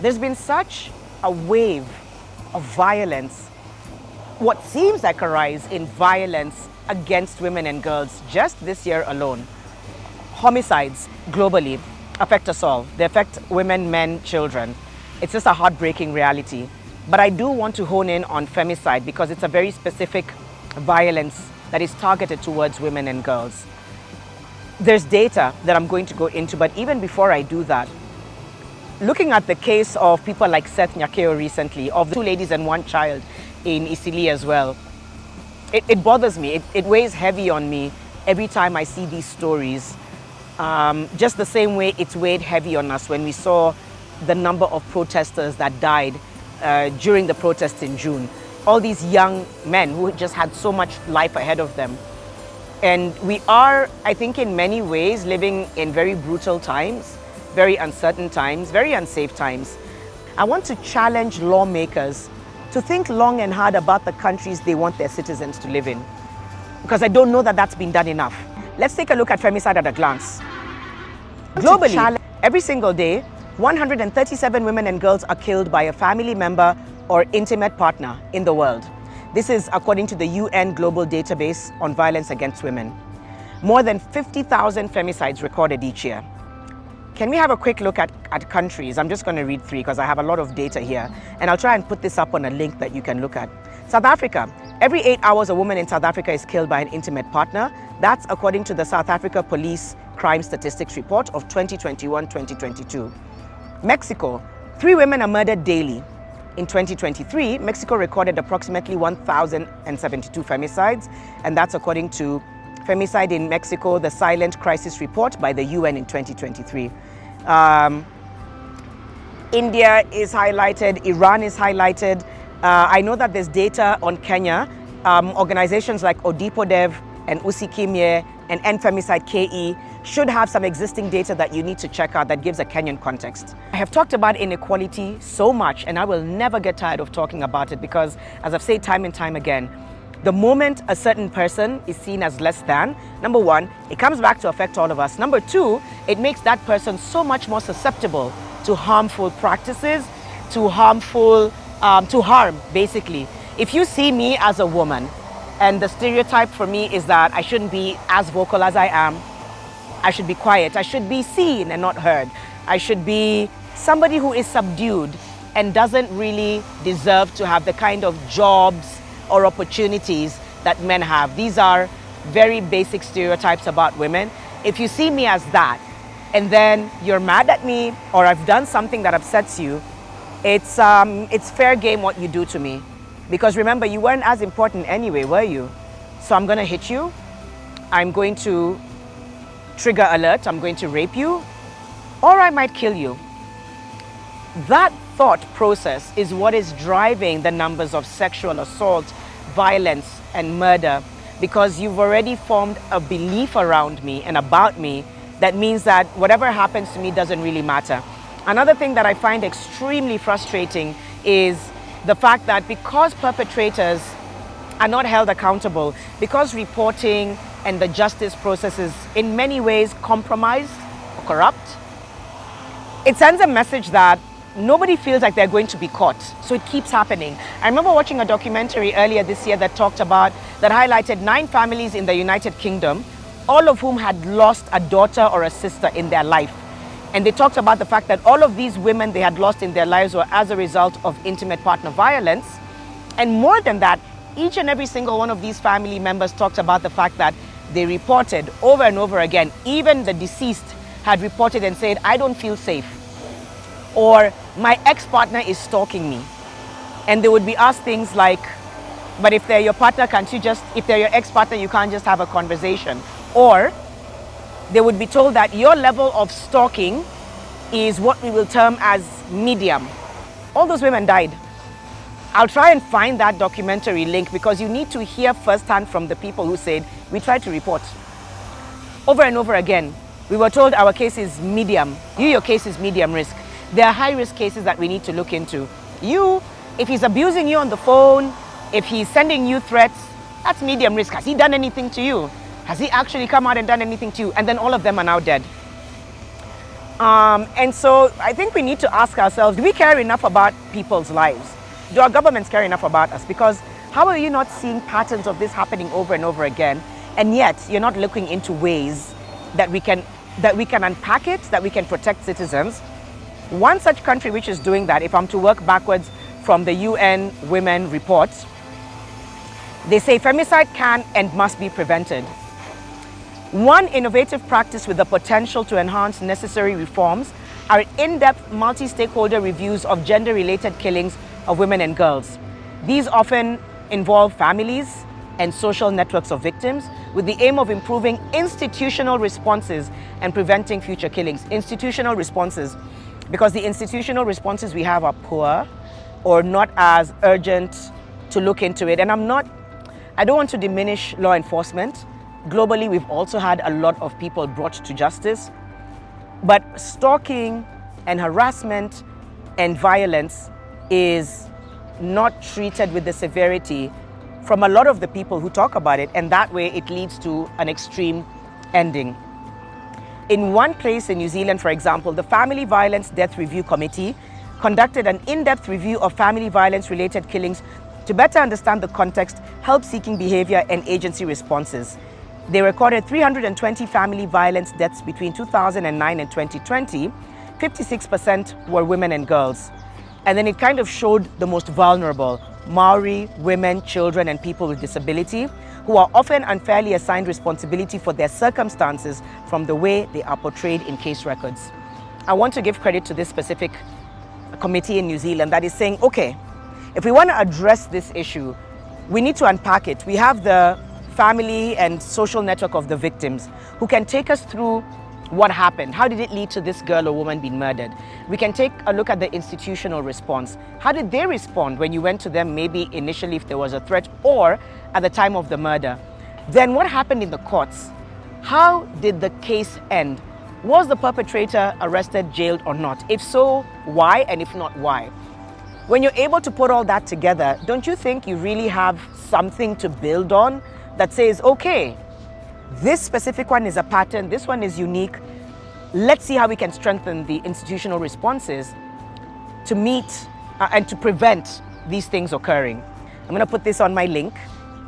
There's been such a wave of violence, what seems like a rise in violence against women and girls just this year alone. Homicides globally affect us all. They affect women, men, children. It's just a heartbreaking reality. But I do want to hone in on femicide because it's a very specific violence that is targeted towards women and girls. There's data that I'm going to go into, but even before I do that, looking at the case of people like Seth Nyakeo recently, of the 2 ladies and 1 child in Isili as well, it bothers me. It weighs heavy on me every time I see these stories. Just the same way it's weighed heavy on us when we saw the number of protesters that died during the protests in June. All these young men who just had so much life ahead of them. And we are, I think, in many ways living in very brutal times, very uncertain times, very unsafe times. I want to challenge lawmakers to think long and hard about the countries they want their citizens to live in, because I don't know that that's been done enough. Let's take a look at femicide at a glance. Globally, every single day, 137 women and girls are killed by a family member or intimate partner in the world. This is according to the UN Global Database on Violence Against Women. More than 50,000 femicides recorded each year. Can we have a quick look at countries? I'm just going to read 3 because I have a lot of data here, and I'll try and put this up on a link that you can look at. South Africa. Every 8 hours, a woman in South Africa is killed by an intimate partner. That's according to the South Africa Police Crime Statistics Report of 2021-2022. Mexico. 3 women are murdered daily. In 2023, Mexico recorded approximately 1,072 femicides, and that's according to Femicide in Mexico, the Silent Crisis Report by the UN in 2023. India is highlighted, Iran is highlighted. I know that there's data on Kenya. Organizations like Odipodev and Usikimye and End Femicide KE should have some existing data that you need to check out that gives a Kenyan context. I have talked about inequality so much, and I will never get tired of talking about it because, as I've said time and time again, the moment a certain person is seen as less than, number 1, it comes back to affect all of us. Number 2, it makes that person so much more susceptible to harmful practices, to harm, basically. If you see me as a woman, and the stereotype for me is that I shouldn't be as vocal as I am, I should be quiet, I should be seen and not heard, I should be somebody who is subdued and doesn't really deserve to have the kind of jobs or opportunities that men have. These are very basic stereotypes about women. If you see me as that, and then you're mad at me, or I've done something that upsets you, it's fair game what you do to me. Because remember, you weren't as important anyway, were you? So I'm gonna hit you, I'm going to trigger alert, I'm going to rape you, or I might kill you. That thought process is what is driving the numbers of sexual assault, violence, and murder, because you've already formed a belief around me and about me that means that whatever happens to me doesn't really matter. Another thing that I find extremely frustrating is the fact that because perpetrators are not held accountable, because reporting and the justice process is in many ways compromised or corrupt, it sends a message that nobody feels like they're going to be caught. So it keeps happening. I remember watching a documentary earlier this year that highlighted 9 families in the United Kingdom, all of whom had lost a daughter or a sister in their life. And they talked about the fact that all of these women they had lost in their lives were as a result of intimate partner violence. And more than that, each and every single one of these family members talked about the fact that they reported over and over again, even the deceased had reported and said, I don't feel safe, or my ex-partner is stalking me. And they would be asked things like, but if they're your partner, if they're your ex-partner, you can't just have a conversation. Or they would be told that your level of stalking is what we will term as medium. All those women died. I'll try and find that documentary link because you need to hear firsthand from the people who said, we tried to report. Over and over again, we were told our case is medium. Your case is medium risk. There are high-risk cases that we need to look into. If he's abusing you on the phone, if he's sending you threats, that's medium risk. Has he done anything to you? Has he actually come out and done anything to you? And then all of them are now dead. And so I think we need to ask ourselves, do we care enough about people's lives? Do our governments care enough about us? Because how are you not seeing patterns of this happening over and over again, and yet you're not looking into ways that we can unpack it, that we can protect citizens? One such country which is doing that, if I'm to work backwards from the UN Women report, they say femicide can and must be prevented. One innovative practice with the potential to enhance necessary reforms are in-depth multi-stakeholder reviews of gender-related killings of women and girls. These often involve families and social networks of victims with the aim of improving institutional responses and preventing future killings. Institutional responses, because the institutional responses we have are poor or not as urgent to look into it. And I don't want to diminish law enforcement. Globally, we've also had a lot of people brought to justice. But stalking and harassment and violence is not treated with the severity from a lot of the people who talk about it, and that way it leads to an extreme ending. In one place in New Zealand, for example, the Family Violence Death Review Committee conducted an in-depth review of family violence-related killings to better understand the context, help-seeking behavior, and agency responses. They recorded 320 family violence deaths between 2009 and 2020. 56% were women and girls. And then it kind of showed the most vulnerable, Maori, women, children, and people with disability, who are often unfairly assigned responsibility for their circumstances from the way they are portrayed in case records. I want to give credit to this specific committee in New Zealand that is saying, okay, if we want to address this issue, we need to unpack it. We have the family and social network of the victims who can take us through what happened. How did it lead to this girl or woman being murdered? We can take a look at the institutional response. How did they respond when you went to them, maybe initially if there was a threat or at the time of the murder? Then what happened in the courts? How did the case end? Was the perpetrator arrested, jailed, or not? If so, why? And if not, why? When you're able to put all that together, don't you think you really have something to build on that says, okay, this specific one is a pattern, this one is unique. Let's see how we can strengthen the institutional responses to meet and to prevent these things occurring. I'm going to put this on my link,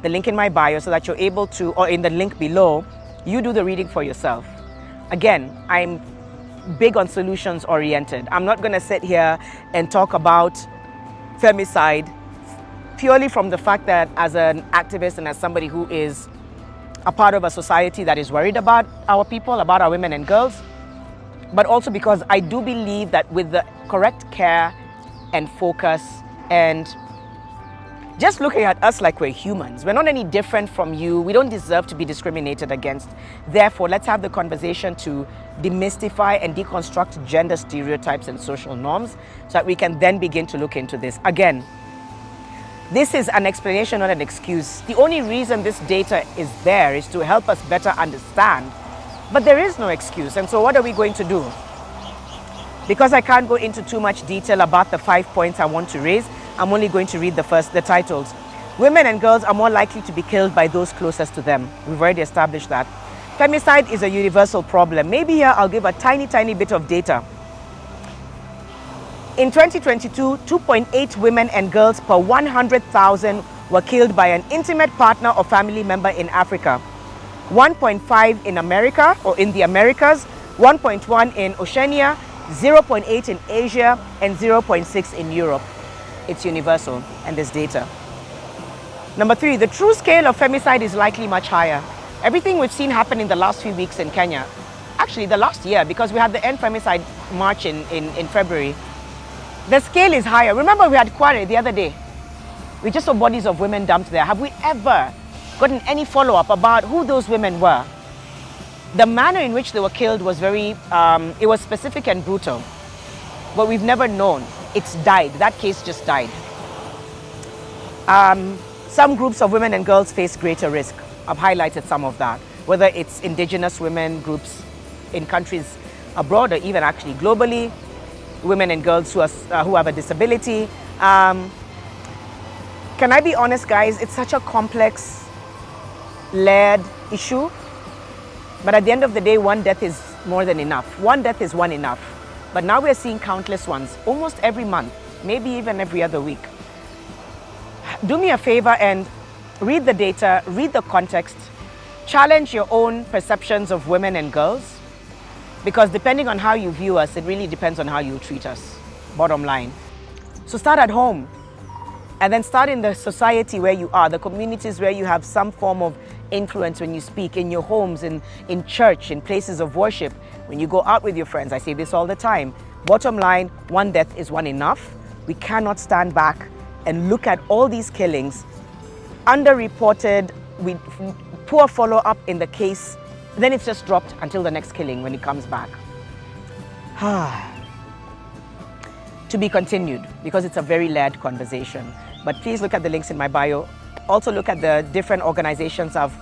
the link in my bio, so that you're able to, or in the link below, you do the reading for yourself. Again, I'm big on solutions oriented. I'm not going to sit here and talk about femicide purely from the fact that as an activist and as somebody who is a part of a society that is worried about our people, about our women and girls, but also because I do believe that with the correct care and focus and just looking at us like we're humans, we're not any different from you, we don't deserve to be discriminated against. Therefore, let's have the conversation to demystify and deconstruct gender stereotypes and social norms so that we can then begin to look into this. Again, this is an explanation, not an excuse. The only reason this data is there is to help us better understand. But there is no excuse. And so what are we going to do? Because I can't go into too much detail about the 5 points I want to raise, I'm only going to read the titles. Women and girls are more likely to be killed by those closest to them. We've already established that. Femicide is a universal problem. Maybe here I'll give a tiny bit of data. In 2022, 2.8 women and girls per 100,000 were killed by an intimate partner or family member in Africa. 1.5 in America or in the Americas, 1.1 in Oceania, 0.8 in Asia, and 0.6 in Europe. It's universal, and there's data. Number 3, the true scale of femicide is likely much higher. Everything we've seen happen in the last few weeks in Kenya, actually the last year, because we had the End Femicide March in February, the scale is higher. Remember we had Kware the other day. We just saw bodies of women dumped there. Have we ever gotten any follow-up about who those women were? The manner in which they were killed was very, it was specific and brutal. But we've never known. It's died. That case just died. Some groups of women and girls face greater risk. I've highlighted some of that. Whether it's indigenous women groups in countries abroad or even actually globally, women and girls who have a disability. Can I be honest, guys? It's such a complex, layered issue. But at the end of the day, one death is more than enough. One death is one enough. But now we're seeing countless ones, almost every month, maybe even every other week. Do me a favor and read the data, read the context, challenge your own perceptions of women and girls, because depending on how you view us, it really depends on how you treat us, bottom line. So start at home, and then start in the society where you are, the communities where you have some form of influence when you speak, in your homes, in church, in places of worship, when you go out with your friends. I say this all the time. Bottom line, one death is one enough. We cannot stand back and look at all these killings, underreported, poor follow-up in the case, then it's just dropped until the next killing when it comes back. To be continued, because it's a very layered conversation. But please look at the links in my bio. Also look at the different organizations I've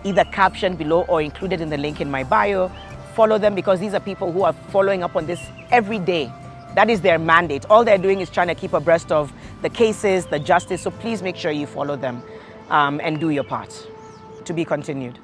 either captioned below or included in the link in my bio. Follow them, because these are people who are following up on this every day. That is their mandate. All they're doing is trying to keep abreast of the cases, the justice. So please make sure you follow them and do your part. To be continued.